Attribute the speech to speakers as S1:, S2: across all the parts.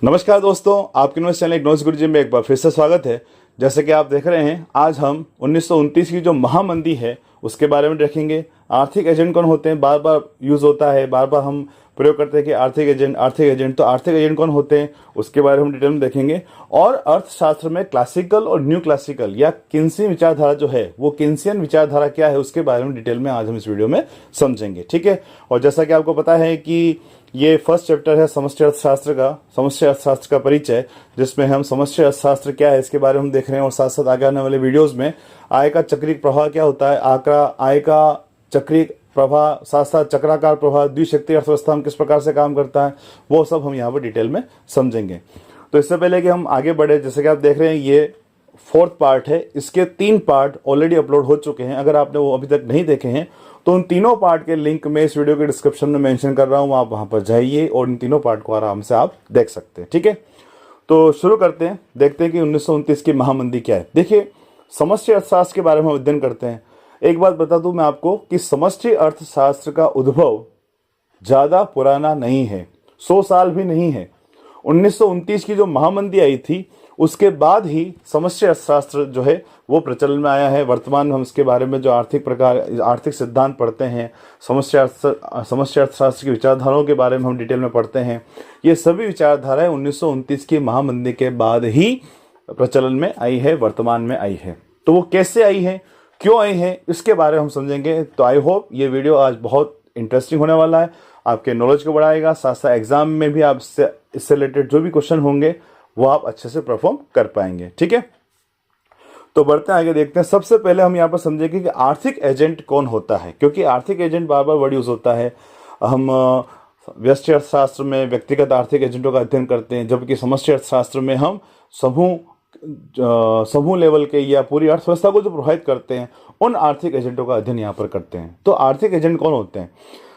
S1: नमस्कार दोस्तों, आपके न्यूज़ चैनल इग्नोस गुरुजी में एक बार फिर से स्वागत है। जैसे कि आप देख रहे हैं, आज हम 1929 की जो महामंदी है उसके बारे में देखेंगे। आर्थिक एजेंट कौन होते हैं, बार बार यूज़ होता है, बार बार हम प्रयोग करते हैं कि आर्थिक एजेंट। तो आर्थिक एजेंट कौन होते हैं उसके बारे में हम डिटेल में देखेंगे। और अर्थशास्त्र में क्लासिकल और न्यू क्लासिकल या किन्सियन विचारधारा जो है, वो किन्सियन विचारधारा क्या है उसके बारे में डिटेल में आज हम इस वीडियो में समझेंगे। ठीक है। और जैसा कि आपको पता है कि ये फर्स्ट चैप्टर है समष्टि अर्थशास्त्र का परिचय, जिसमें हम समष्टि अर्थशास्त्र क्या है इसके बारे में हम देख रहे हैं। और साथ साथ आगे आने वाले वीडियोस में आय का चक्रीय प्रवाह क्या होता है, आय का चक्रीय प्रवाह, साथ साथ चक्राकार प्रवाह, द्विशक्ति अर्थव्यवस्था में किस प्रकार से काम करता है, वो सब हम यहाँ पर डिटेल में समझेंगे। तो इससे पहले कि हम आगे बढ़े, जैसे कि आप देख रहे हैं ये फोर्थ पार्ट है। इसके 3 पार्ट ऑलरेडी अपलोड हो चुके हैं। अगर आपने वो अभी तक नहीं देखे हैं तो उन तीनों पार्ट के लिंक मैं इस वीडियो के डिस्क्रिप्शन में मेंशन कर रहा हूं, आप वहां पर जाइए और इन तीनों पार्ट को आराम से आप देख सकते हैं। ठीक है, तो शुरू करते हैं, देखते हैं कि 1929 की महामंदी क्या है। देखिए, समष्टि अर्थशास्त्र के बारे में अध्ययन करते हैं। एक बात बता दूं मैं आपको कि समष्टि अर्थशास्त्र का उद्भव ज्यादा पुराना नहीं है, 100 साल भी नहीं है। 1929 की जो महामंदी आई थी उसके बाद ही समष्टि अर्थशास्त्र जो है वो प्रचलन में आया है। वर्तमान में हम इसके बारे में जो आर्थिक सिद्धांत पढ़ते हैं, समष्टि अर्थशास्त्र की विचारधाराओं के बारे में हम डिटेल में पढ़ते हैं। ये सभी विचारधाराएं 1929 की महामंदी के बाद ही प्रचलन में आई है, वर्तमान में आई है। तो वो कैसे आई है, क्यों आई है, इसके बारे में हम समझेंगे। तो आई होप ये वीडियो आज बहुत इंटरेस्टिंग होने वाला है, आपके नॉलेज को बढ़ाएगा। साथ साथ एग्जाम में भी आप इससे रिलेटेड जो भी क्वेश्चन होंगे वो आप अच्छे से परफॉर्म कर पाएंगे। ठीक है, तो बढ़ते हैं आगे, देखते हैं। सबसे पहले हम यहाँ पर समझेंगे कि आर्थिक एजेंट कौन होता है, क्योंकि आर्थिक एजेंट बार बार वर्ड यूज होता है। हम व्यष्टि अर्थशास्त्र में व्यक्तिगत आर्थिक एजेंटों का अध्ययन करते हैं, जबकि समष्टि अर्थशास्त्र में हम समूह लेवल के या पूरी अर्थव्यवस्था को जो प्रभावित करते हैं उन आर्थिक एजेंटों का अध्ययन यहाँ पर करते हैं। तो आर्थिक एजेंट कौन होते हैं,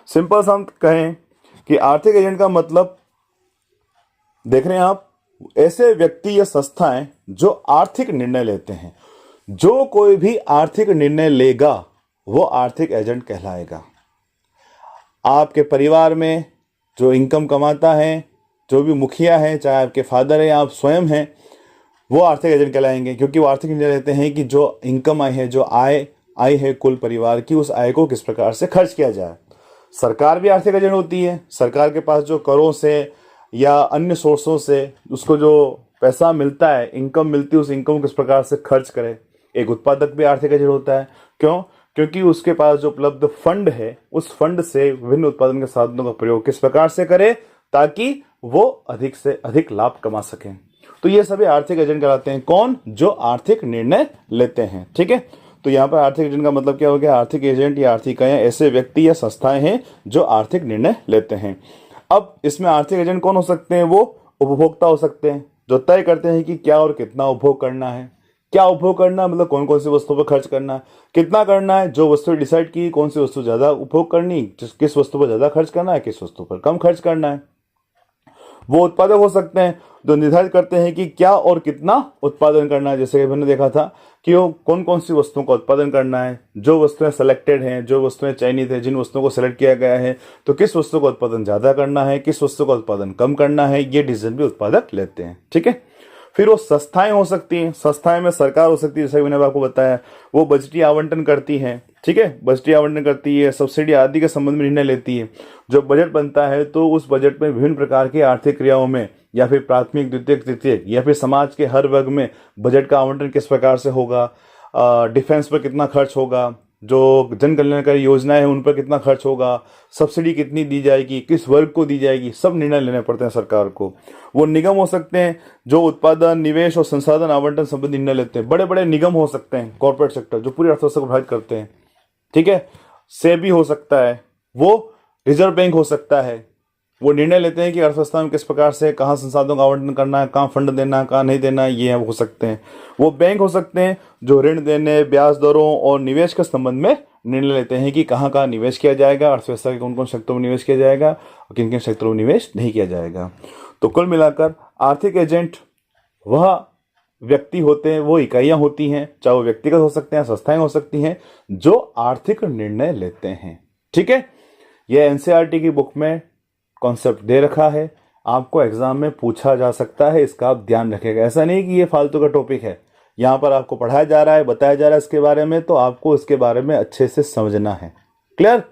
S1: सिंपल सा हम कहें कि आर्थिक एजेंट का मतलब, देख रहे हैं आप, ऐसे व्यक्ति या संस्थाएं जो आर्थिक निर्णय लेते हैं। जो कोई भी आर्थिक निर्णय लेगा वो आर्थिक एजेंट कहलाएगा। आपके परिवार में जो इनकम कमाता है, जो भी मुखिया है, चाहे आपके फादर है या आप स्वयं हैं, वो आर्थिक एजेंट कहलाएंगे, क्योंकि वो आर्थिक निर्णय लेते हैं कि जो इनकम आई है, जो आय आई है कुल परिवार की, उस आय को किस प्रकार से खर्च किया जाए। सरकार भी आर्थिक एजेंट होती है। सरकार के पास जो करों से या अन्य सोर्सों से उसको जो पैसा मिलता है, इनकम मिलती है, उस इनकम को किस प्रकार से खर्च करे। एक उत्पादक भी आर्थिक एजेंट होता है। क्यों? क्योंकि उसके पास जो उपलब्ध फंड है, उस फंड से विभिन्न उत्पादन के साधनों का प्रयोग किस प्रकार से करे ताकि वो अधिक से अधिक लाभ कमा सकें। तो ये सभी आर्थिक एजेंट कहलाते हैं। कौन? जो आर्थिक निर्णय लेते हैं। ठीक है, तो यहाँ पर आर्थिक एजेंट का मतलब क्या हो गया, आर्थिक एजेंट या आर्थिक इकाइयां ऐसे व्यक्ति या संस्थाएं हैं जो आर्थिक निर्णय लेते हैं। अब इसमें आर्थिक एजेंट कौन हो सकते हैं, वो उपभोक्ता हो सकते हैं, जो तय करते हैं कि क्या और कितना उपभोग करना है। क्या उपभोग करना है मतलब कौन कौन सी वस्तुओं पर खर्च करना है, कितना करना है, जो वस्तु डिसाइड की कौन सी वस्तु ज्यादा उपभोग करनी, किस वस्तु पर ज्यादा खर्च करना है, किस वस्तु पर कम खर्च करना है। वो उत्पादक हो सकते हैं जो निर्धारित करते हैं कि क्या और कितना उत्पादन करना है। जैसे कि मैंने देखा था कि वो कौन कौन सी वस्तुओं का उत्पादन करना है, जो वस्तुएं सेलेक्टेड हैं, जो वस्तुएं चयनित है, जिन वस्तुओं को सेलेक्ट किया गया है, तो किस वस्तु का उत्पादन ज्यादा करना है, किस वस्तु का उत्पादन कम करना है, ये डिसीजन भी उत्पादक लेते हैं। ठीक है, फिर वो संस्थाएं हो सकती हैं। संस्थाएं में सरकार हो सकती है, जैसे मैंने आपको बताया, वो बजटीय आवंटन करती है। ठीक है, बजटीय आवंटन करती है, सब्सिडी आदि के संबंध में निर्णय लेती है। जब बजट बनता है तो उस बजट में विभिन्न प्रकार की आर्थिक क्रियाओं में, या फिर प्राथमिक, द्वितीयक, तृतीयक, या फिर समाज के हर वर्ग में बजट का आवंटन किस प्रकार से होगा, डिफेंस पर कितना खर्च होगा, जो जन कल्याणकारी योजनाएं हैं उन पर कितना खर्च होगा, सब्सिडी कितनी दी जाएगी, किस वर्ग को दी जाएगी, सब निर्णय लेने पड़ते हैं सरकार को। वो निगम हो सकते हैं जो उत्पादन, निवेश और संसाधन आवंटन संबंधी निर्णय लेते हैं। बड़े बड़े निगम हो सकते हैं, कॉर्पोरेट सेक्टर, जो पूरी अर्थव्यवस्था को प्रभावित करते हैं। ठीक है, सेबी हो सकता है, वो रिजर्व बैंक हो सकता है, वो निर्णय लेते हैं कि अर्थव्यवस्था में किस प्रकार से कहाँ संसाधनों का आवंटन करना है, कहाँ फंड देना है, कहाँ नहीं देना है, ये हो सकते हैं। वो बैंक हो सकते हैं जो ऋण देने, ब्याज दरों और निवेश के संबंध में निर्णय लेते हैं कि कहाँ कहाँ निवेश किया जाएगा, अर्थव्यवस्था के कौन कौन क्षेत्रों में निवेश किया जाएगा और किन किन क्षेत्रों में निवेश नहीं किया जाएगा। तो कुल मिलाकर आर्थिक एजेंट वह व्यक्ति होते हैं, वो इकाइयां होती हैं, चाहे वो व्यक्तिगत हो सकते हैं, संस्थाएं हो सकती हैं, जो आर्थिक निर्णय लेते हैं। ठीक है, यह एनसीईआरटी की बुक में कॉन्सेप्ट दे रखा है। आपको एग्जाम में पूछा जा सकता है, इसका आप ध्यान रखिएगा। ऐसा नहीं कि ये फालतू का टॉपिक है, यहाँ पर आपको पढ़ाया जा रहा है, बताया जा रहा है इसके बारे में, तो आपको इसके बारे में अच्छे से समझना है। क्लियर?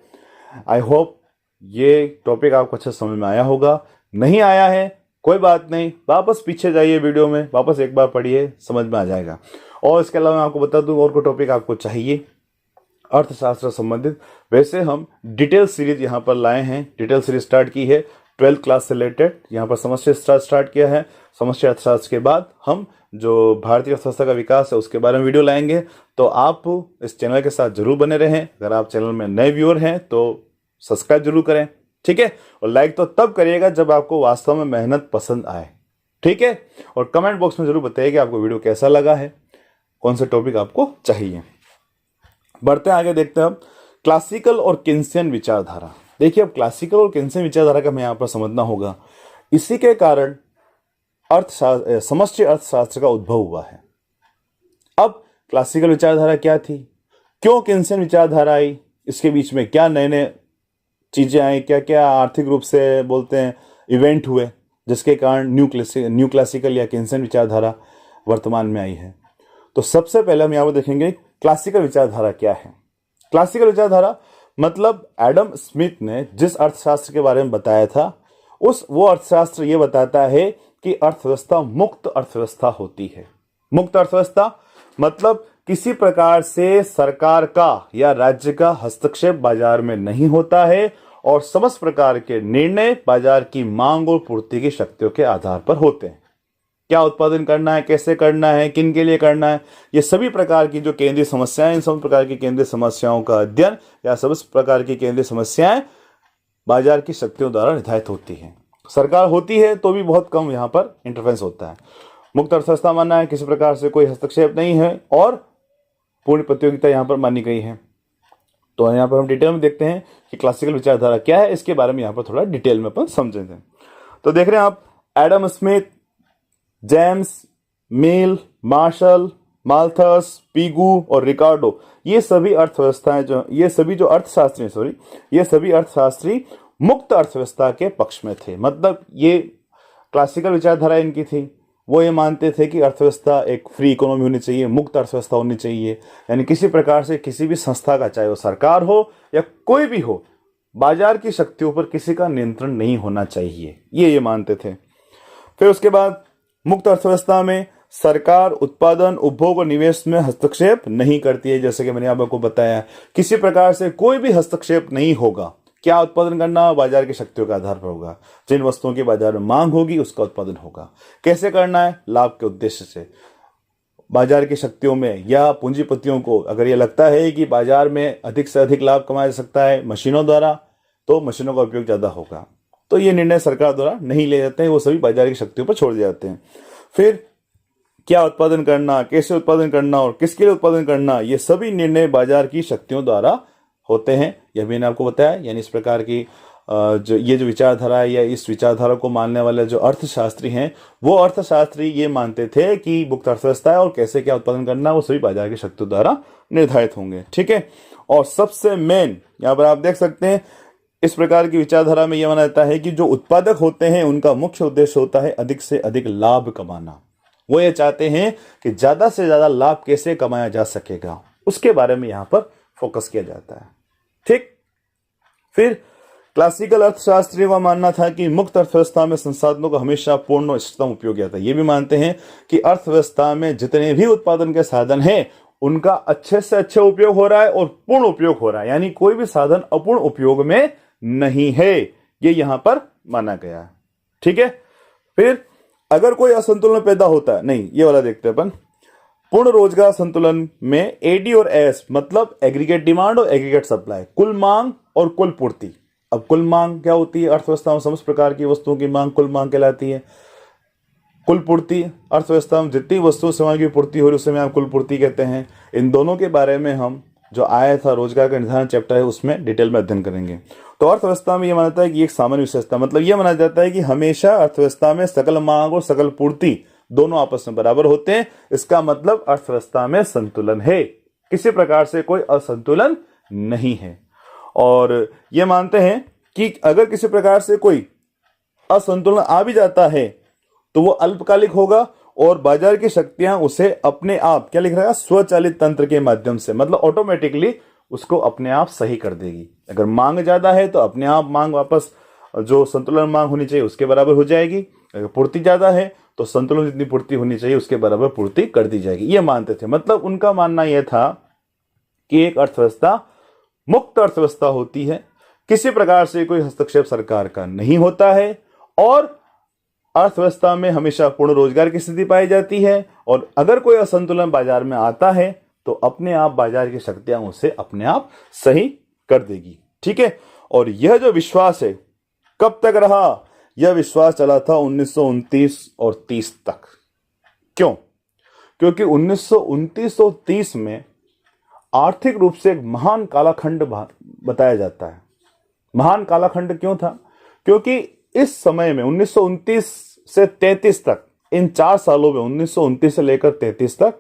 S1: आई होप ये टॉपिक आपको अच्छे समझ में आया होगा। नहीं आया है कोई बात नहीं, वापस पीछे जाइए वीडियो में, वापस एक बार पढ़िए, समझ में आ जाएगा। और इसके अलावा मैं आपको बता दूं और कोई टॉपिक आपको चाहिए अर्थशास्त्र संबंधित, वैसे हम डिटेल सीरीज यहाँ पर लाए हैं, डिटेल सीरीज स्टार्ट की है 12th क्लास से रिलेटेड। यहाँ पर समष्टि स्टार्ट किया है, समष्टि अर्थशास्त्र के बाद हम जो भारतीय अर्थव्यवस्था का विकास है उसके बारे में वीडियो लाएंगे। तो आप इस चैनल के साथ जरूर बने रहें। अगर आप चैनल में नए व्यूअर हैं तो सब्सक्राइब जरूर करें, ठीक है। और लाइक तो तब करिएगा जब आपको वास्तव में मेहनत पसंद आए, ठीक है। और कमेंट बॉक्स में जरूर बताइए कि आपको वीडियो कैसा लगा है, कौन सा टॉपिक आपको चाहिए। बढ़ते हैं आगे, देखते हैं अब क्लासिकल और केन्सियन विचारधारा। देखिए, अब क्लासिकल और केन्सियन विचारधारा का हमें यहाँ पर समझना होगा। इसी के कारण समष्टि अर्थशास्त्र का उद्भव हुआ है। अब क्लासिकल विचारधारा क्या थी, क्यों केन्सियन विचारधारा आई, इसके बीच में क्या नए नए चीजें आई, क्या क्या आर्थिक रूप से बोलते हैं इवेंट हुए जिसके कारण न्यू क्लासिकल या केन्सियन विचारधारा वर्तमान में आई है। तो सबसे पहले हम यहाँ पर देखेंगे क्लासिकल विचारधारा क्या है। क्लासिकल विचारधारा मतलब एडम स्मिथ ने जिस अर्थशास्त्र के बारे में बताया था, वो अर्थशास्त्र ये बताता है कि अर्थव्यवस्था मुक्त अर्थव्यवस्था होती है। मुक्त अर्थव्यवस्था मतलब किसी प्रकार से सरकार का या राज्य का हस्तक्षेप बाजार में नहीं होता है और समस्त प्रकार के निर्णय बाजार की मांग और पूर्ति की शक्तियों के आधार पर होते हैं। क्या उत्पादन करना है, कैसे करना है, किन के लिए करना है, ये सभी प्रकार की जो केंद्रीय समस्याएं, इन सब प्रकार की केंद्रीय समस्याओं का अध्ययन या सभी प्रकार की केंद्रीय समस्याएं बाजार की शक्तियों द्वारा निर्धारित होती हैं। सरकार होती है तो भी बहुत कम यहाँ पर इंटरफेरेंस होता है। मुक्त अर्थव्यवस्था मानना है किसी प्रकार से कोई हस्तक्षेप नहीं है और पूर्ण प्रतियोगिता यहाँ पर मानी गई है। तो यहाँ पर हम डिटेल में देखते हैं कि क्लासिकल विचारधारा क्या है, इसके बारे में यहाँ पर थोड़ा डिटेल में अपन समझेंगे। तो देख रहे हैं आप, Adam Smith, James Mill, Marshall, Malthus, Pigou और रिकार्डो, ये सभी अर्थशास्त्री मुक्त अर्थव्यवस्था के पक्ष में थे। मतलब ये क्लासिकल विचारधारा इनकी थी, वो ये मानते थे कि अर्थव्यवस्था एक फ्री इकोनॉमी होनी चाहिए, मुक्त अर्थव्यवस्था होनी चाहिए, यानी किसी प्रकार से किसी भी संस्था का, चाहे वो सरकार हो या कोई भी हो, बाजार की शक्तियों पर किसी का नियंत्रण नहीं होना चाहिए, ये मानते थे। फिर उसके बाद मुक्त अर्थव्यवस्था में सरकार उत्पादन, उपभोग और निवेश में हस्तक्षेप नहीं करती है। जैसे कि मैंने आपको बताया, किसी प्रकार से कोई भी हस्तक्षेप नहीं होगा। क्या उत्पादन करना, बाजार की शक्तियों के आधार पर होगा। जिन वस्तुओं की बाजार में मांग होगी उसका उत्पादन होगा। कैसे करना है, लाभ के उद्देश्य से। बाजार की शक्तियों में या पूंजीपतियों को अगर ये लगता है कि बाजार में अधिक से अधिक लाभ कमाया जा सकता है मशीनों द्वारा, तो मशीनों का उपयोग ज्यादा होगा। तो ये निर्णय सरकार द्वारा नहीं ले जाते हैं, वो सभी बाजार की शक्तियों पर छोड़ दिए जाते हैं। फिर क्या उत्पादन करना, कैसे उत्पादन करना और किसके लिए उत्पादन करना, ये सभी निर्णय बाजार की शक्तियों द्वारा होते हैं। यह मैंने आपको बताया। यानी इस प्रकार की जो विचारधारा है या इस विचारधारा को मानने वाले जो अर्थशास्त्री हैं, वो अर्थशास्त्री ये मानते थे कि मुक्त अर्थव्यवस्था है और कैसे क्या उत्पादन करना वो सभी बाजार की शक्तियों द्वारा निर्धारित होंगे, ठीक है। और सबसे मेन यहाँ पर आप देख सकते हैं, इस प्रकार की विचारधारा में यह माना जाता है कि जो उत्पादक होते हैं उनका मुख्य उद्देश्य होता है अधिक से अधिक लाभ कमाना। वो ये चाहते हैं कि ज्यादा से ज्यादा लाभ कैसे कमाया जा सकेगा, उसके बारे में यहां पर फोकस किया जाता है, ठीक। फिर क्लासिकल अर्थशास्त्रियों का मानना था कि मुक्त अर्थव्यवस्था में संसाधनों का हमेशा पूर्ण और इष्टतम उपयोग किया था। ये भी मानते हैं कि अर्थव्यवस्था में जितने भी उत्पादन के साधन हैं उनका अच्छे से अच्छे उपयोग हो रहा है और पूर्ण उपयोग हो रहा है, यानी कोई भी साधन अपूर्ण उपयोग में नहीं है, ये यहां पर माना गया है, ठीक है। फिर अगर कोई असंतुलन पैदा होता है, नहीं ये वाला देखते हैं अपन, पूर्ण रोजगार संतुलन में एडी और एस मतलब एग्रीगेट डिमांड और एग्रीगेट सप्लाई, कुल मांग और कुल पूर्ति। अब कुल मांग क्या होती है, अर्थव्यवस्था में समस्त प्रकार की वस्तुओं की मांग कुल मांग कहलाती है। कुल पूर्ति, अर्थव्यवस्था में जितनी वस्तु सेवाओं की पूर्ति हो रही उसे हम कुल पूर्ति कहते हैं। इन दोनों के बारे में हम जो आया था रोजगार का निर्धारण चैप्टर है उसमें डिटेल में अध्ययन करेंगे। तो अर्थव्यवस्था में यह माना जाता है कि एक सामान्य विशेषता, मतलब यह माना जाता है कि हमेशा अर्थव्यवस्था में सकल मांग और सकल पूर्ति दोनों आपस में बराबर होते हैं। इसका मतलब अर्थव्यवस्था में संतुलन है, किसी प्रकार से कोई असंतुलन नहीं है। और यह मानते हैं कि अगर किसी प्रकार से कोई असंतुलन आ भी जाता है तो वो अल्पकालिक होगा और बाजार की शक्तियां उसे अपने आप, क्या लिख रहा है, स्वचालित तंत्र के माध्यम से, मतलब ऑटोमेटिकली उसको अपने आप सही कर देगी। अगर मांग ज्यादा है तो अपने आप मांग वापस जो संतुलन मांग होनी चाहिए उसके बराबर हो जाएगी। अगर पूर्ति ज्यादा है तो संतुलन जितनी पूर्ति होनी चाहिए उसके बराबर पूर्ति कर दी जाएगी। ये मानते थे। मतलब उनका मानना यह था कि एक अर्थव्यवस्था मुक्त अर्थव्यवस्था होती है, किसी प्रकार से कोई हस्तक्षेप सरकार का नहीं होता है और अर्थव्यवस्था में हमेशा पूर्ण रोजगार की स्थिति पाई जाती है। और अगर कोई असंतुलन बाजार में आता है तो अपने आप बाजार की शक्तियां उसे अपने आप सही कर देगी। ठीक है। और यह जो विश्वास है कब तक रहा? यह विश्वास चला था 1929 और 30 तक। क्यों? क्योंकि 1929 और 30 में आर्थिक रूप से एक महान कालखंड बताया जाता है। महान कालखंड क्यों था? क्योंकि इस समय में 1929 से 33 तक, इन 4 सालों में 1929 से लेकर 33 तक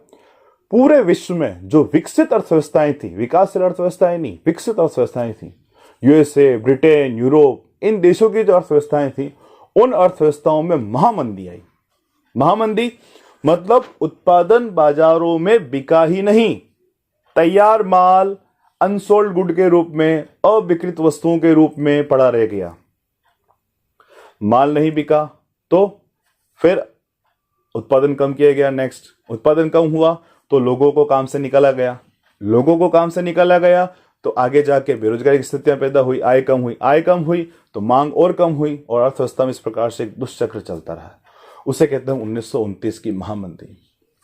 S1: पूरे विश्व में जो विकसित अर्थव्यवस्थाएं थी, विकासशील अर्थव्यवस्थाएं नहीं, विकसित अर्थव्यवस्थाएं थी, यूएसए, ब्रिटेन, यूरोप, इन देशों की जो अर्थव्यवस्थाएं थी उन अर्थव्यवस्थाओं में महामंदी आई। महामंदी मतलब उत्पादन बाजारों में बिका ही नहीं, तैयार माल अनसोल्ड गुड के रूप में, अविकृत वस्तुओं के रूप में पड़ा रह गया। माल नहीं बिका तो फिर उत्पादन कम किया गया। नेक्स्ट, उत्पादन कम हुआ तो लोगों को काम से निकाला गया। लोगों को काम से निकाला गया तो आगे जाके बेरोजगारी की स्थितियां पैदा हुई, आय कम हुई, आय कम हुई तो मांग और कम हुई और अर्थव्यवस्था में इस प्रकार से एक दुष्चक्र चलता रहा। उसे कहते हैं 1929 की महामंदी।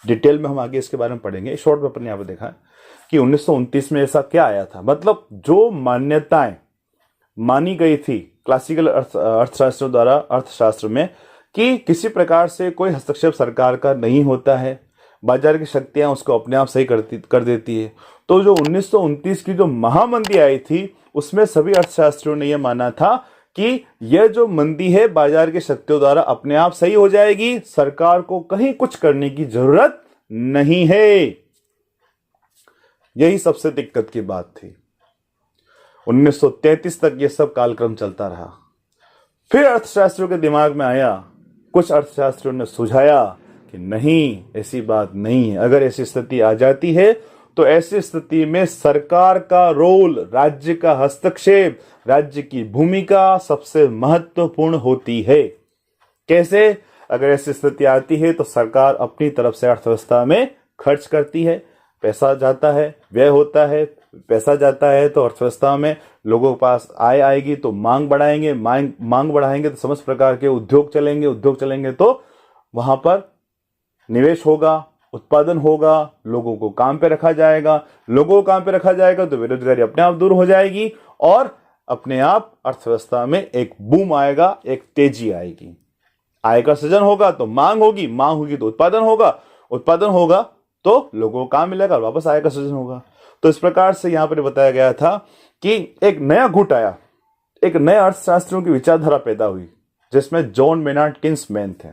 S1: डिटेल में हम आगे इसके बारे में पढ़ेंगे। शॉर्ट में अपन यहाँ पे देखा है कि 1929 में ऐसा क्या आया था। मतलब जो मान्यताएं मानी गई थी क्लासिकल अर्थशास्त्रों द्वारा, अर्थशास्त्र में, कि किसी प्रकार से कोई हस्तक्षेप सरकार का नहीं होता है, बाजार की शक्तियां उसको अपने आप सही कर देती है। तो जो 1929 की जो महामंदी आई थी उसमें सभी अर्थशास्त्रियों ने यह माना था कि यह जो मंदी है बाजार की शक्तियों द्वारा अपने आप सही हो जाएगी, सरकार को कहीं कुछ करने की जरूरत नहीं है। यही सबसे दिक्कत की बात थी। 1933 तक यह सब कालक्रम चलता रहा। फिर अर्थशास्त्रियों के दिमाग में आया, कुछ अर्थशास्त्रियों ने सुझाया कि नहीं, ऐसी बात नहीं है। अगर ऐसी स्थिति आ जाती है तो ऐसी स्थिति में सरकार का रोल, राज्य का हस्तक्षेप, राज्य की भूमिका सबसे महत्वपूर्ण होती है। कैसे? अगर ऐसी स्थिति आती है तो सरकार अपनी तरफ से अर्थव्यवस्था में खर्च करती है, पैसा जाता है, व्यय होता है, पैसा जाता है तो अर्थव्यवस्था में लोगों के पास आय आएगी तो मांग बढ़ाएंगे, मांग बढ़ाएंगे तो समस्त प्रकार के उद्योग चलेंगे, उद्योग चलेंगे तो वहां पर निवेश होगा, उत्पादन होगा, लोगों को काम पे रखा जाएगा, लोगों को काम पे रखा जाएगा तो बेरोजगारी अपने आप दूर हो जाएगी और अपने आप अर्थव्यवस्था में एक बूम आएगा, एक तेजी आएगी। आय का सृजन होगा तो मांग होगी, मांग होगी तो उत्पादन होगा, उत्पादन होगा तो लोगों को काम मिलेगा, वापस आय का सृजन होगा। तो इस प्रकार से यहां पर बताया गया था कि एक नया गुट आया, एक नए अर्थशास्त्रियों की विचारधारा पैदा हुई जिसमें जॉन मेनार्ड किन्स मैन थे।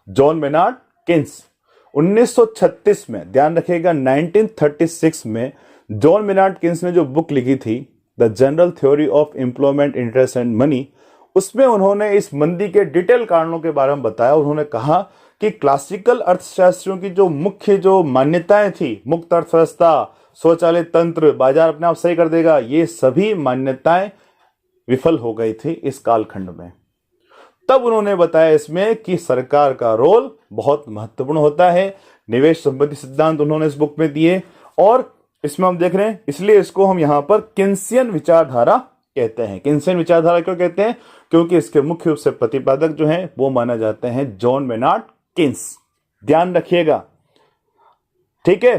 S1: जॉन मेनार्ड किन्स 1936 में, ध्यान रखिएगा 1936 में जॉन मेनार्ड किन्स ने जो बुक लिखी थी the general theory of employment, interest and money, उसमें उन्होंने इस मंदी के डिटेल कारणों के बारे में बताया। उन्होंने कहा कि क्लासिकल अर्थशास्त्रियों की जो मुख्य जो मान्यताएं थी, मुक्त अर्थव्यवस्था, स्वचालित तंत्र, बाजार अपने आप सही कर देगा, ये सभी मान्यताएं विफल हो गई थी इस कालखंड में। तब उन्होंने बताया इसमें कि सरकार का रोल बहुत महत्वपूर्ण होता है। निवेश संबंधी सिद्धांत उन्होंने इस बुक में दिए और इसमें हम देख रहे हैं, इसलिए इसको हम यहां पर किन्सियन विचारधारा कहते हैं। किन्सियन विचारधारा क्यों कहते हैं? क्योंकि इसके मुख्य रूप से प्रतिपादक जो हैं वो माना जाते हैं जॉन मेनार्ड किन्स। ध्यान रखिएगा, ठीक है।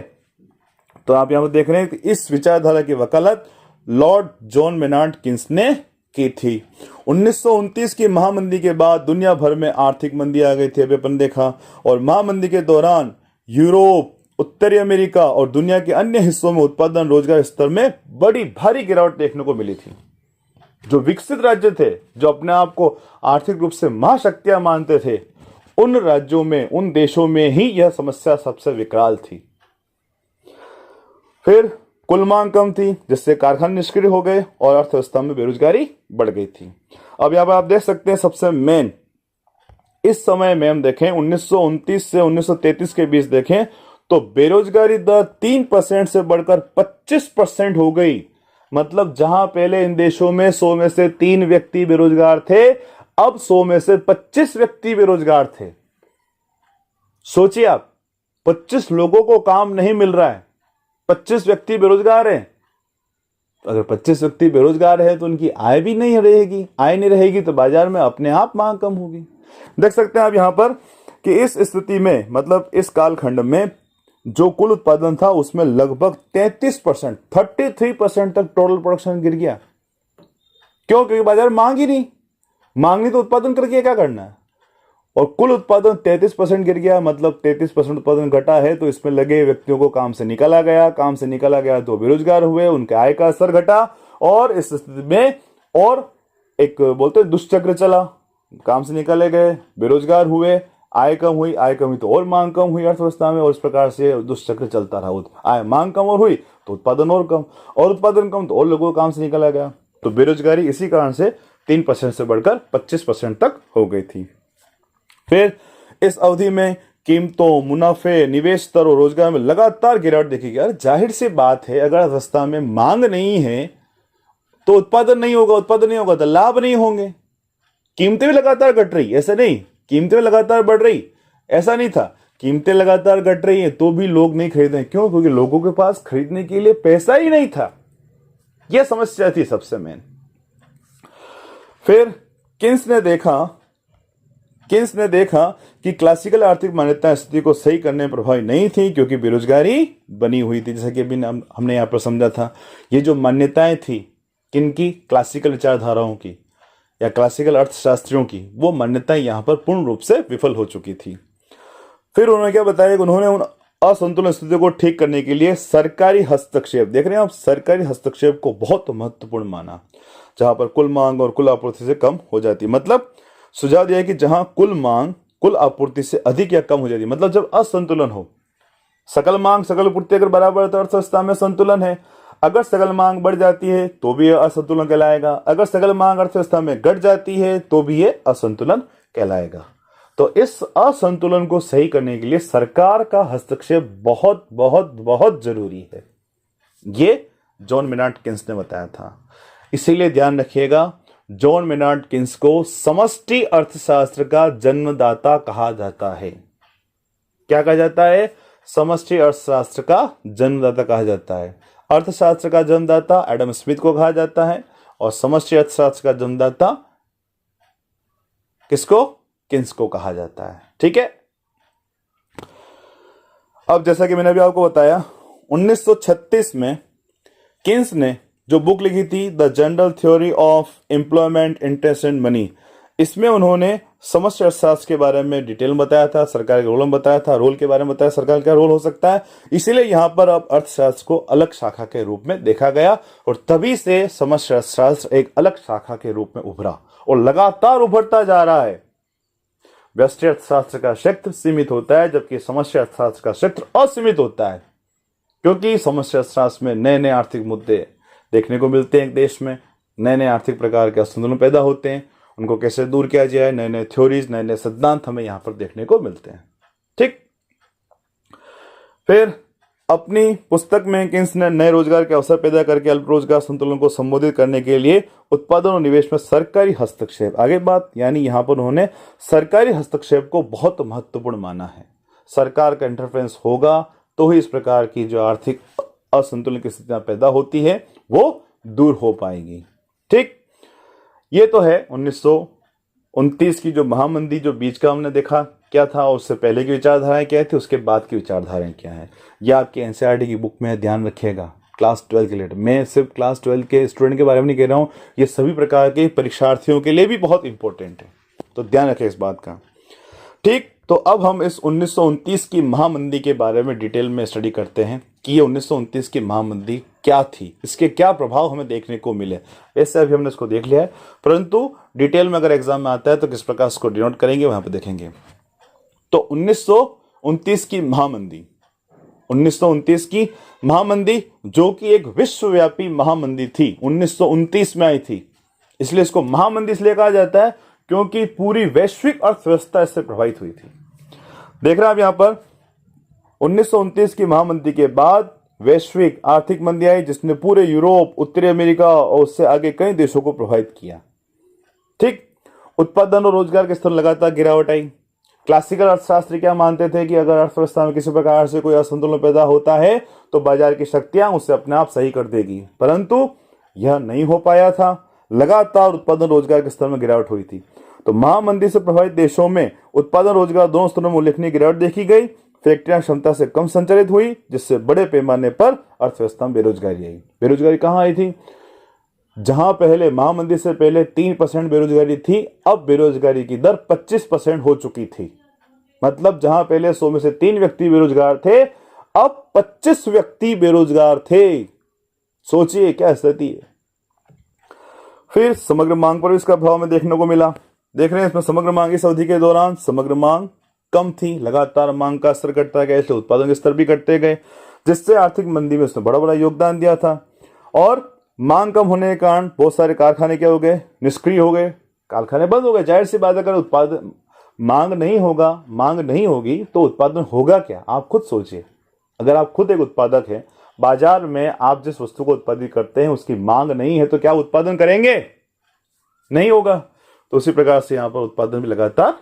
S1: तो आप यहां पर देख रहे हैं कि इस विचारधारा की वकालत लॉर्ड जॉन मेनार्ड किन्स ने की थी। 1929 की महामंदी के बाद दुनिया भर में आर्थिक मंदी आ गई थी, अभी अपन देखा, और महामंदी के दौरान यूरोप, उत्तरी अमेरिका और दुनिया के अन्य हिस्सों में उत्पादन, रोजगार स्तर में बड़ी भारी गिरावट देखने को मिली थी। जो विकसित राज्य थे, जो अपने आप को आर्थिक रूप से महाशक्तियां मानते थे, उन राज्यों में, उन देशों में ही यह समस्या सबसे विकराल थी। फिर कुल मांग कम थी जिससे कारखाने निष्क्रिय हो गए और अर्थव्यवस्था में बेरोजगारी बढ़ गई थी। अब यहाँ पर आप देख सकते हैं सबसे मेन इस समय में हम देखें 1929 से 1933 के बीच देखें तो बेरोजगारी दर 3% से बढ़कर 25% हो गई। मतलब जहां पहले इन देशों में 100 में से 3 व्यक्ति बेरोजगार थे, अब 100 में से 25 व्यक्ति बेरोजगार थे। सोचिए आप, 25 लोगों को काम नहीं मिल रहा है, 25 व्यक्ति बेरोजगार हैं। अगर 25 व्यक्ति बेरोजगार है तो उनकी आय भी नहीं रहेगी, आय नहीं रहेगी तो बाजार में अपने आप मांग कम होगी। देख सकते हैं आप यहां पर कि इस स्थिति में, मतलब इस कालखंड में जो कुल उत्पादन था उसमें लगभग 33% 33% तक टोटल प्रोडक्शन गिर गया। क्यों? क्योंकि बाजार मांग ही नहीं, मांग नहीं तो उत्पादन करके क्या करना है। और कुल उत्पादन 33% गिर गया, मतलब 33% उत्पादन घटा है तो इसमें लगे व्यक्तियों को काम से निकाला गया, काम से निकाला गया तो बेरोजगार हुए, उनके आय का स्तर घटा और इस स्थिति में और एक बोलते हैं दुष्चक्र चला। काम से निकाले गए, बेरोजगार हुए, आय कम हुई, आय कम हुई तो और मांग कम हुई अर्थव्यवस्था में और इस प्रकार से दुष्चक्र चलता रहा। आय मांग कम और हुई तो उत्पादन और कम, और उत्पादन कम तो और लोगों को काम से निकाला गया। तो बेरोजगारी इसी कारण से 3% से बढ़कर 25% तक हो गई थी। फिर इस अवधि में कीमतों, मुनाफे, निवेश स्तर और रोजगार में लगातार गिरावट देखी गई। जाहिर सी बात है, अगर अर्थव्यवस्था में मांग नहीं है तो उत्पादन नहीं होगा, उत्पादन नहीं होगा तो लाभ नहीं होंगे। कीमतें भी लगातार घट रही, ऐसा नहीं कीमतें लगातार बढ़ रही, ऐसा नहीं था। कीमतें लगातार घट रही हैं तो भी लोग नहीं खरीद रहे। क्यों? क्योंकि लोगों के पास खरीदने के लिए पैसा ही नहीं था। यह समस्या थी सबसे मेन। फिर किन्स ने देखा कि क्लासिकल आर्थिक मान्यताएं स्थिति को सही करने में प्रभावी नहीं थी क्योंकि बेरोजगारी बनी हुई थी। जैसा कि अभी हमने यहां पर समझा था, ये जो मान्यताएं थी किनकी? क्लासिकल विचारधाराओं की या क्लासिकल अर्थशास्त्रियों की, वो मान्यताएं यहां पर पूर्ण रूप से विफल हो चुकी थी। फिर उन्होंने क्या बताया कि उन्होंने उन असंतुलन स्थिति को ठीक करने के लिए सरकारी हस्तक्षेप, देख रहे हैं आप, सरकारी हस्तक्षेप को बहुत महत्वपूर्ण माना, जहां पर कुल मांग और कुल आपूर्ति से कम हो जाती। मतलब सुझाव दिया कि जहां कुल मांग कुल आपूर्ति से अधिक या कम हो जाती, मतलब जब असंतुलन हो, सकल मांग सकल आपूर्ति अगर बराबर है तो अर्थव्यवस्था में संतुलन है। अगर सकल मांग बढ़ जाती है तो भी यह असंतुलन कहलाएगा, अगर सकल मांग अर्थव्यवस्था में घट जाती है तो भी यह असंतुलन कहलाएगा। तो इस असंतुलन को सही करने के लिए सरकार का हस्तक्षेप बहुत बहुत बहुत जरूरी है। ये जॉन मेनार्ड किन्स ने बताया था। इसीलिए ध्यान रखिएगा, जॉन मेनार्ड किन्स को समष्टि अर्थशास्त्र का जन्मदाता कहा जाता है। क्या कहा जाता है? समष्टि अर्थशास्त्र का जन्मदाता कहा जाता है। अर्थशास्त्र का जन्मदाता एडम स्मिथ को कहा जाता है और समष्टि अर्थशास्त्र का जन्मदाता किसको? किन्स को कहा जाता है। ठीक है। अब जैसा कि मैंने अभी आपको बताया, 1936 में किन्स ने जो बुक लिखी थी the general theory of employment, interest and money, इसमें उन्होंने समष्टि अर्थशास्त्र के बारे में डिटेल में बताया था, सरकार के रोल में बताया था, रोल के बारे में बताया, सरकार का क्या रोल हो सकता है। इसीलिए यहां पर अब अर्थशास्त्र को अलग शाखा के रूप में देखा गया और तभी से समष्टि अर्थशास्त्र एक अलग शाखा के रूप में उभरा और लगातार उभरता जा रहा है। व्यष्टि अर्थशास्त्र का क्षेत्र सीमित होता है जबकि समष्टि अर्थशास्त्र का क्षेत्र असीमित होता है, क्योंकि समष्टि अर्थशास्त्र में नए नए आर्थिक मुद्दे देखने को मिलते हैं। एक देश में नए नए आर्थिक प्रकार के असंतुलन पैदा होते हैं, उनको कैसे दूर किया जाए, नए नए थ्योरीज, नए नए सिद्धांत हमें यहां पर देखने को मिलते हैं। ठीक। फिर अपनी पुस्तक में किन्स ने नए रोजगार के अवसर पैदा करके अल्प रोजगार संतुलन को संबोधित करने के लिए उत्पादन और निवेश में सरकारी हस्तक्षेप, आगे बात, यानी यहां पर उन्होंने सरकारी हस्तक्षेप को बहुत महत्वपूर्ण माना है। सरकार का इंटरफेरेंस होगा तो ही इस प्रकार की जो आर्थिक असंतुलन की स्थितियां पैदा होती है वो दूर हो पाएगी। ठीक। ये तो है 1929 की जो महामंदी, जो बीच का हमने देखा क्या था, उससे पहले की विचारधाराएं क्या थी, उसके बाद की विचारधाराएं क्या है। ये आपके एनसीईआरटी की बुक में ध्यान रखिएगा क्लास 12 के लिए। मैं सिर्फ क्लास 12 के स्टूडेंट के बारे में नहीं कह रहा हूं, ये सभी प्रकार के परीक्षार्थियों के लिए भी बहुत इंपॉर्टेंट है, तो ध्यान रखें इस बात का। ठीक। तो अब हम इस 1929 की महामंदी के बारे में डिटेल में स्टडी करते हैं कि ये 1929 की महामंदी क्या थी, इसके क्या प्रभाव हमें देखने को मिले। ऐसे अभी हमने इसको देख लिया है, परंतु डिटेल में अगर एग्जाम में आता है तो किस प्रकार इसको डिनोट करेंगे वहां पर देखेंगे। तो 1929 की महामंदी, 1929 की महामंदी जो कि एक विश्वव्यापी महामंदी थी, 1929 में आई थी। इसलिए इसको महामंदी इसलिए कहा जाता है क्योंकि पूरी वैश्विक अर्थव्यवस्था इससे प्रभावित हुई थी। देख रहे हैं आप यहां पर 1929 की महामंदी के बाद वैश्विक आर्थिक मंदी आई, जिसने पूरे यूरोप, उत्तरी अमेरिका और उससे आगे कई देशों को प्रभावित किया। ठीक, उत्पादन और रोजगार के स्तर लगातार गिरावट आई। क्लासिकल अर्थशास्त्री क्या मानते थे कि अगर अर्थव्यवस्था में किसी प्रकार से कोई असंतुलन पैदा होता है तो बाजार की शक्तियां उसे अपने आप सही कर देगी, परंतु यह नहीं हो पाया था। लगातार उत्पादन रोजगार के स्तर में गिरावट हुई थी। तो महामंदी से प्रभावित देशों में उत्पादन रोजगार दोनों स्तरों में उल्लेखनीय गिरावट देखी गई। फैक्ट्रियां क्षमता से कम संचालित हुई, जिससे बड़े पैमाने पर अर्थव्यवस्था में बेरोजगारी आई। बेरोजगारी कहां आई थी? जहां पहले महामंदी से पहले 3% बेरोजगारी थी, अब बेरोजगारी की दर 25% हो चुकी थी। मतलब जहां पहले 100 में से 3 व्यक्ति बेरोजगार थे, अब 25 व्यक्ति बेरोजगार थे। सोचिए क्या स्थिति है। फिर समग्र मांग पर भी इसका प्रभाव में देखने को मिला। देख रहे हैं इसमें समग्र मांग इस अवधि के दौरान समग्र मांग कम थी। लगातार मांग का स्तर घटता गया, इसलिए उत्पादन के स्तर भी घटते गए, जिससे आर्थिक मंदी में उसने बड़ा बड़ा योगदान दिया था। और मांग कम होने के कारण बहुत सारे कारखाने क्या हो गए? निष्क्रिय हो गए, कारखाने बंद हो गए। जाहिर सी बात, अगर उत्पादन मांग नहीं होगी तो उत्पादन होगा क्या? आप खुद सोचिए। अगर आप खुद एक उत्पादक हैं, बाजार में आप जिस वस्तु को उत्पादित करते हैं उसकी मांग नहीं है, तो क्या उत्पादन करेंगे? नहीं होगा। तो उसी प्रकार से यहाँ पर उत्पादन भी लगातार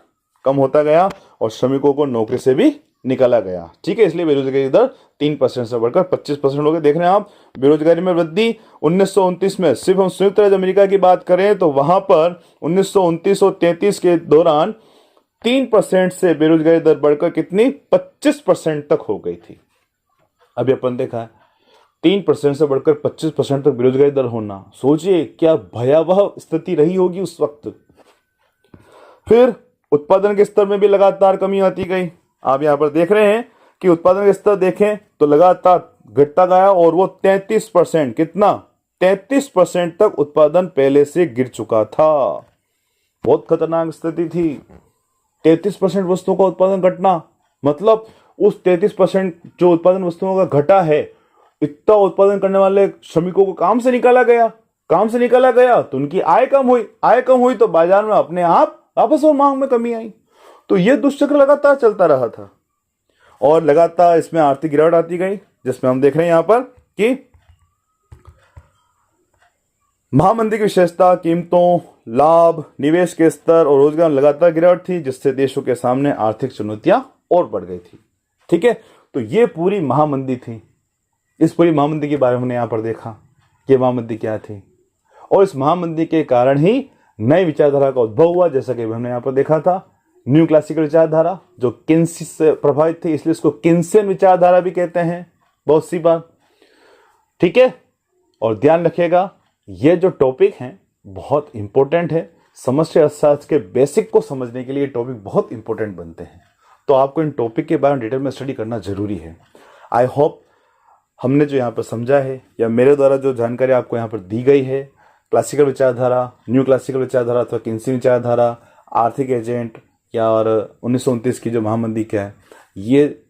S1: कम होता गया और श्रमिकों को नौकरी से भी निकाला गया। ठीक है, इसलिए बेरोजगारी दर 3% से बढ़कर 25% हो गई। देख रहे हैं आप, बेरोजगारी में वृद्धि 1929 में। सिर्फ हम संयुक्त राज्य अमेरिका की बात करें तो वहां पर 1929 और 33 के दौरान 3% से बेरोजगारी दर बढ़कर कितनी? 25% तक हो गई थी। अभी अपन देखा है 3% से बढ़कर 25% तक बेरोजगारी दर होना। सोचिए क्या भयावह स्थिति रही होगी उस वक्त। फिर उत्पादन के स्तर में भी लगातार कमी आती गई। आप यहां पर देख रहे हैं कि उत्पादन के स्तर देखें तो लगातार घटता गया और वो 33%, कितना? 33% तक उत्पादन पहले से गिर चुका था। बहुत खतरनाक स्थिति थी। 33% वस्तुओं का उत्पादन घटना, मतलब उस 33% जो उत्पादन वस्तुओं का घटा है, इतना उत्पादन करने वाले श्रमिकों को काम से निकाला गया। तो उनकी आय कम हुई तो बाजार में अपने आप वापस और मांग में कमी आई। तो यह दुष्चक्र लगातार चलता रहा था और लगातार इसमें आर्थिक गिरावट आती गई, जिसमें हम देख रहे हैं यहां पर कि महामंदी की विशेषता कीमतों, लाभ, निवेश के स्तर और रोजगार में लगातार गिरावट थी, जिससे देशों के सामने आर्थिक चुनौतियां और बढ़ गई थी। ठीक है, तो ये पूरी महामंदी थी। इस पूरी महामंदी के बारे में हमने यहां पर देखा कि महामंदी क्या थी, और इस महामंदी के कारण ही नई विचारधारा का उद्भव हुआ। जैसा कि हमने यहां पर देखा था, न्यू क्लासिकल विचारधारा जो किन्सी से प्रभावित थी, इसलिए इसको किन्सियन विचारधारा भी कहते हैं बहुत सी बार। ठीक है, और ध्यान रखिएगा ये जो टॉपिक हैं बहुत इंपॉर्टेंट है। समष्टि अर्थशास्त्र के बेसिक को समझने के लिए टॉपिक बहुत इंपॉर्टेंट बनते हैं, तो आपको इन टॉपिक के बारे में डिटेल में स्टडी करना जरूरी है। आई होप हमने जो यहाँ पर समझा है या मेरे द्वारा जो जानकारी आपको यहाँ पर दी गई है, क्लासिकल विचारधारा, न्यू क्लासिकल विचारधारा अथवा किन्सी विचारधारा, आर्थिक एजेंट या और 1929 की जो महामंदी क्या है, ये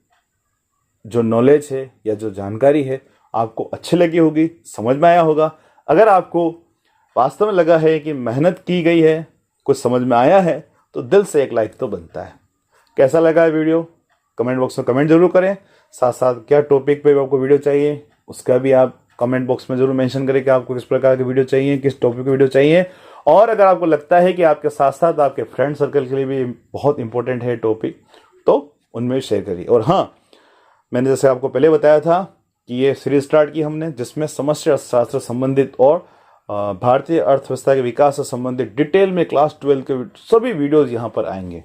S1: जो नॉलेज है या जो जानकारी है आपको अच्छी लगी होगी, समझ में आया होगा। अगर आपको वास्तव में लगा है कि मेहनत की गई है, कुछ समझ में आया है, तो दिल से एक लाइक तो बनता है। कैसा लगा है वीडियो? कमेंट बॉक्स में कमेंट जरूर करें। साथ साथ क्या टॉपिक पे आपको वीडियो चाहिए उसका भी आप कमेंट बॉक्स में जरूर मेंशन करें कि आपको किस प्रकार की वीडियो चाहिए, किस टॉपिक की वीडियो चाहिए। और अगर आपको लगता है कि आपके साथ साथ आपके फ्रेंड सर्कल के लिए भी बहुत इंपॉर्टेंट है टॉपिक, तो उनमें शेयर करिए। और हाँ, मैंने जैसे आपको पहले बताया था कि ये सीरीज स्टार्ट की हमने, जिसमें समष्टि अर्थशास्त्र संबंधित और भारतीय अर्थव्यवस्था के विकास से संबंधित डिटेल में क्लास 12 के सभी वीडियोज यहाँ पर आएंगे,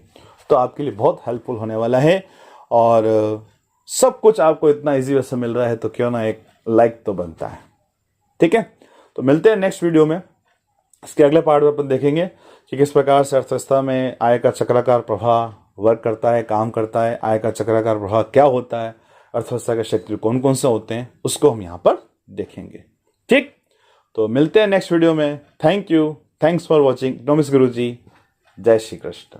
S1: तो आपके लिए बहुत हेल्पफुल होने वाला है। और सब कुछ आपको इतना इजी वे से मिल रहा है तो क्यों ना एक लाइक तो बनता है। ठीक है, तो मिलते हैं नेक्स्ट वीडियो में। इसके अगले पार्ट में अपन देखेंगे कि किस प्रकार से अर्थव्यवस्था में आय का चक्राकार प्रभाव वर्क करता है, काम करता है। आय का चक्राकार प्रभाव क्या होता है, अर्थव्यवस्था के क्षेत्र कौन कौन से होते हैं, उसको हम यहाँ पर देखेंगे। ठीक, तो मिलते हैं नेक्स्ट वीडियो में। Thank you, thanks for watching. नमस्कार गुरु जी, जय श्री कृष्ण।